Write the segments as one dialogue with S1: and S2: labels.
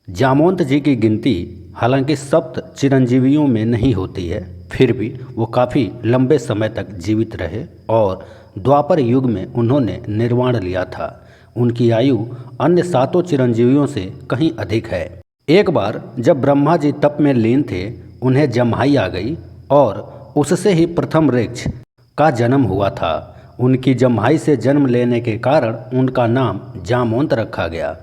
S1: जामवंत जी की गिनती हालांकि सप्त चिरंजीवियों में नहीं होती है, फिर भी वो काफ़ी लंबे समय तक जीवित रहे और द्वापर युग में उन्होंने निर्वाण लिया था। उनकी आयु अन्य सातों चिरंजीवियों से कहीं अधिक है। एक बार जब ब्रह्मा जी तप में लीन थे, उन्हें जम्हाई आ गई और उससे ही प्रथम वृक्ष का जन्म हुआ था। उनकी जम्हाई से जन्म लेने के कारण उनका नाम जामवंत रखा गया।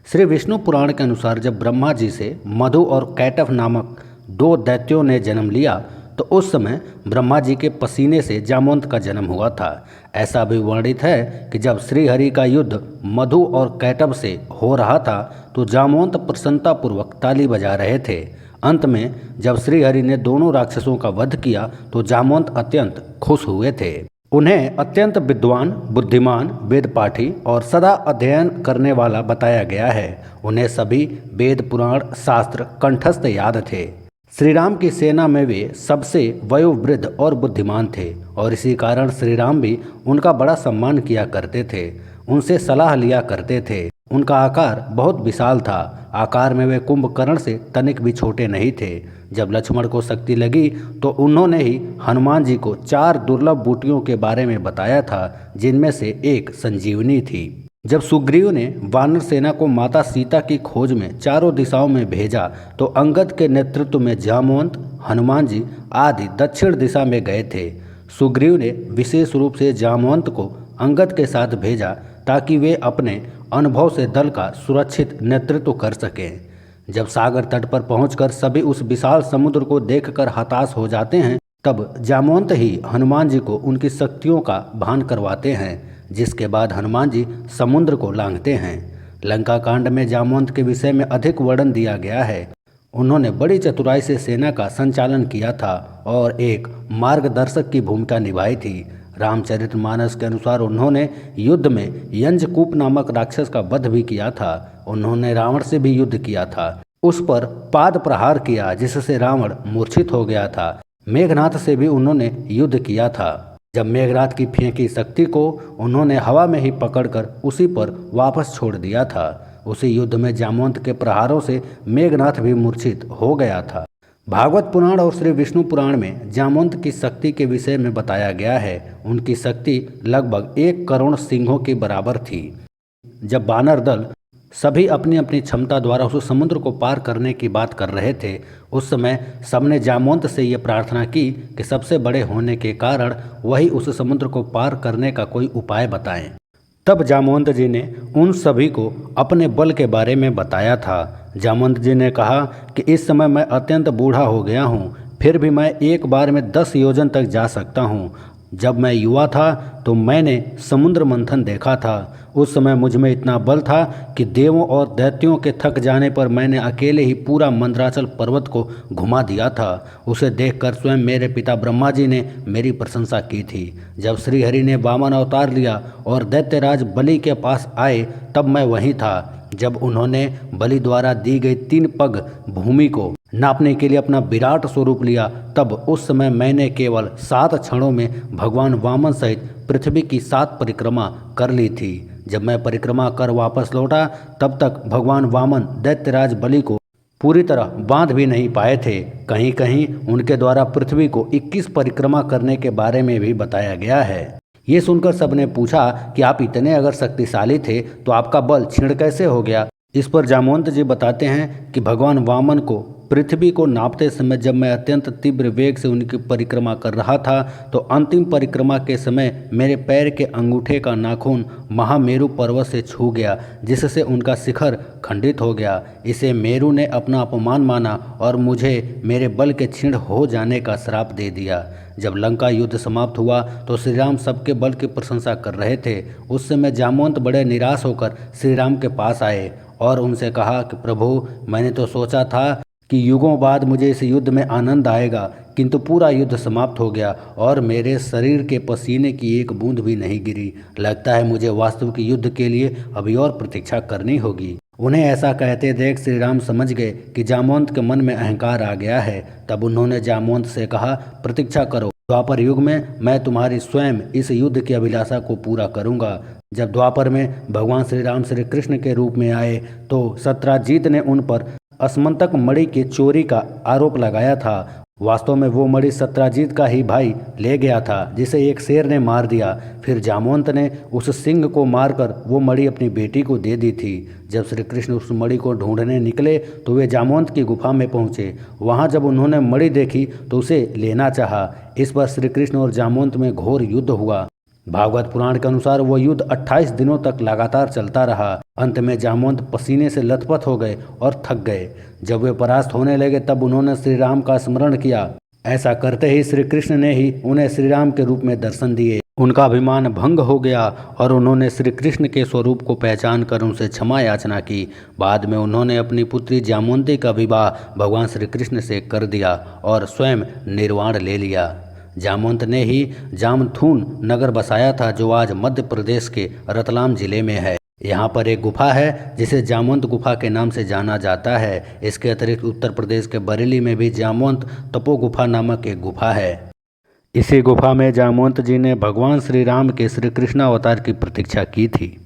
S1: श्री विष्णु पुराण के अनुसार जब ब्रह्मा जी से मधु और कैटभ नामक दो दैत्यों ने जन्म लिया तो उस समय ब्रह्मा जी के पसीने से जामवंत का जन्म हुआ था। ऐसा भी वर्णित है कि जब श्रीहरि का युद्ध मधु और कैटभ से हो रहा था तो जामवंत प्रसन्नतापूर्वक ताली बजा रहे थे। अंत में जब श्रीहरि ने दोनों राक्षसों का वध किया तो जामवंत अत्यंत खुश हुए थे। उन्हें अत्यंत विद्वान, बुद्धिमान, वेद पाठी और सदा अध्ययन करने वाला बताया गया है। उन्हें सभी वेद, पुराण, शास्त्र कंठस्थ याद थे। श्री राम की सेना में वे सबसे वयोवृद्ध और बुद्धिमान थे और इसी कारण श्री राम भी उनका बड़ा सम्मान किया करते थे, उनसे सलाह लिया करते थे। उनका आकार बहुत विशाल था। आकार में वे कुंभकर्ण से तनिक भी छोटे नहीं थे। जब लक्ष्मण को शक्ति लगी तो उन्होंने ही हनुमान जी को 4 दुर्लभ बूटियों के बारे में बताया था, जिनमें से एक संजीवनी थी। जब सुग्रीव ने वानर सेना को माता सीता की खोज में चारों दिशाओं में भेजा तो अंगद के नेतृत्व में जामवंत, हनुमान जी आदि दक्षिण दिशा में गए थे। सुग्रीव ने विशेष रूप से जामवंत को अंगद के साथ भेजा ताकि वे अपने अनुभव से दल का सुरक्षित नेतृत्व कर सकें। जब सागर तट पर पहुंचकर सभी उस विशाल समुद्र को देखकर हताश हो जाते हैं, तब जामवंत ही हनुमान जी को उनकी शक्तियों का भान करवाते हैं, जिसके बाद हनुमान जी समुद्र को लांघते हैं। लंका कांड में जामवंत के विषय में अधिक वर्णन दिया गया है। उन्होंने बड़ी चतुराई से सेना का संचालन किया था और एक मार्गदर्शक की भूमिका निभाई थी। रामचरितमानस के अनुसार उन्होंने युद्ध में यंजकूप नामक राक्षस का वध भी किया था। उन्होंने रावण से भी युद्ध किया था, उस पर पाद प्रहार किया जिससे रावण मूर्छित हो गया था। मेघनाथ से भी उन्होंने युद्ध किया था। जब मेघनाथ की फेंकी शक्ति को उन्होंने हवा में ही पकड़कर उसी पर वापस छोड़ दिया था। उसी युद्ध में जामवंत के प्रहारों से मेघनाथ भी मूर्छित हो गया था। भागवत पुराण और श्री विष्णु पुराण में जामवंत की शक्ति के विषय में बताया गया है। उनकी शक्ति लगभग 1 करोड़ सिंहों के बराबर थी। जब वानर दल सभी अपनी अपनी क्षमता द्वारा उस समुद्र को पार करने की बात कर रहे थे, उस समय सबने जामवंत से ये प्रार्थना की कि सबसे बड़े होने के कारण वही उस समुद्र को पार करने का कोई उपाय बताएं। तब जामवंत जी ने उन सभी को अपने बल के बारे में बताया था। जामवंत जी ने कहा कि इस समय मैं अत्यंत बूढ़ा हो गया हूँ, फिर भी मैं एक बार में 10 योजन तक जा सकता हूँ। जब मैं युवा था तो मैंने समुद्र मंथन देखा था। उस समय मुझ में इतना बल था कि देवों और दैत्यों के थक जाने पर मैंने अकेले ही पूरा मंदराचल पर्वत को घुमा दिया था। उसे देखकर स्वयं मेरे पिता ब्रह्मा जी ने मेरी प्रशंसा की थी। जब श्रीहरि ने वामन अवतार लिया और दैत्यराज बलि के पास आए तब मैं वहीं था। जब उन्होंने बलि द्वारा दी गई 3 पग भूमि को नापने के लिए अपना विराट स्वरूप लिया, तब उस समय मैंने केवल 7 क्षणों में भगवान वामन सहित पृथ्वी की 7 परिक्रमा कर ली थी। जब मैं परिक्रमा कर वापस लौटा तब तक भगवान वामन दैत्यराज बलि को पूरी तरह बांध भी नहीं पाए थे। कहीं कहीं उनके द्वारा पृथ्वी को 21 परिक्रमा करने के बारे में भी बताया गया है। ये सुनकर सबने पूछा कि आप इतने अगर शक्तिशाली थे तो आपका बल क्षीण कैसे हो गया। इस पर जामवंत जी बताते हैं कि भगवान वामन को पृथ्वी को नापते समय जब मैं अत्यंत तीव्र वेग से उनकी परिक्रमा कर रहा था तो अंतिम परिक्रमा के समय मेरे पैर के अंगूठे का नाखून महामेरु पर्वत से छू गया, जिससे उनका शिखर खंडित हो गया। इसे मेरु ने अपना अपमान माना और मुझे मेरे बल के क्षीण हो जाने का श्राप दे दिया। जब लंका युद्ध समाप्त हुआ तो श्री राम सबके बल की प्रशंसा कर रहे थे। उस समय जामवंत बड़े निराश होकर श्री राम के पास आए और उनसे कहा कि प्रभु, मैंने तो सोचा था कि युगों बाद मुझे इस युद्ध में आनंद आएगा, किंतु पूरा युद्ध समाप्त हो गया और मेरे शरीर के पसीने की एक बूंद भी नहीं गिरी। लगता है मुझे वास्तविक युद्ध के लिए अभी और प्रतीक्षा करनी होगी। उन्हें ऐसा कहते देख श्री राम समझ गए कि जामवंत के मन में अहंकार आ गया है। तब उन्होंने जामवंत से कहा, प्रतीक्षा करो, द्वापर युग में मैं तुम्हारी स्वयं इस युद्ध की अभिलाषा को पूरा करूंगा। जब द्वापर में भगवान श्री राम श्री कृष्ण के रूप में आए तो सत्राजीत ने उन पर असमंतक मणि की चोरी का आरोप लगाया था। वास्तव में वो मणि सत्राजीत का ही भाई ले गया था, जिसे एक शेर ने मार दिया। फिर जामवंत ने उस सिंह को मारकर वो मणि अपनी बेटी को दे दी थी। जब श्री कृष्ण उस मणि को ढूंढने निकले तो वे जामवंत की गुफा में पहुंचे। वहां जब उन्होंने मणि देखी तो उसे लेना चाहा। इस पर श्री कृष्ण और जामवंत में घोर युद्ध हुआ। भागवत पुराण के अनुसार वो युद्ध 28 दिनों तक लगातार चलता रहा। अंत में जामवंत पसीने से लथपथ हो गए और थक गए। जब वे परास्त होने लगे तब उन्होंने श्री राम का स्मरण किया। ऐसा करते ही श्री कृष्ण ने ही उन्हें श्री राम के रूप में दर्शन दिए। उनका अभिमान भंग हो गया और उन्होंने श्री कृष्ण के स्वरूप को पहचान कर उनसे क्षमा याचना की। बाद में उन्होंने अपनी पुत्री जामवंती का विवाह भगवान श्री कृष्ण से कर दिया और स्वयं निर्वाण ले लिया। जामवंत ने ही जामथून नगर बसाया था, जो आज मध्य प्रदेश के रतलाम जिले में है। यहाँ पर एक गुफा है जिसे जामवंत गुफा के नाम से जाना जाता है। इसके अतिरिक्त उत्तर प्रदेश के बरेली में भी जामवंत तपो गुफा नामक एक गुफा है। इसी गुफा में जामवंत जी ने भगवान श्री राम के श्री कृष्ण अवतार की प्रतीक्षा की थी।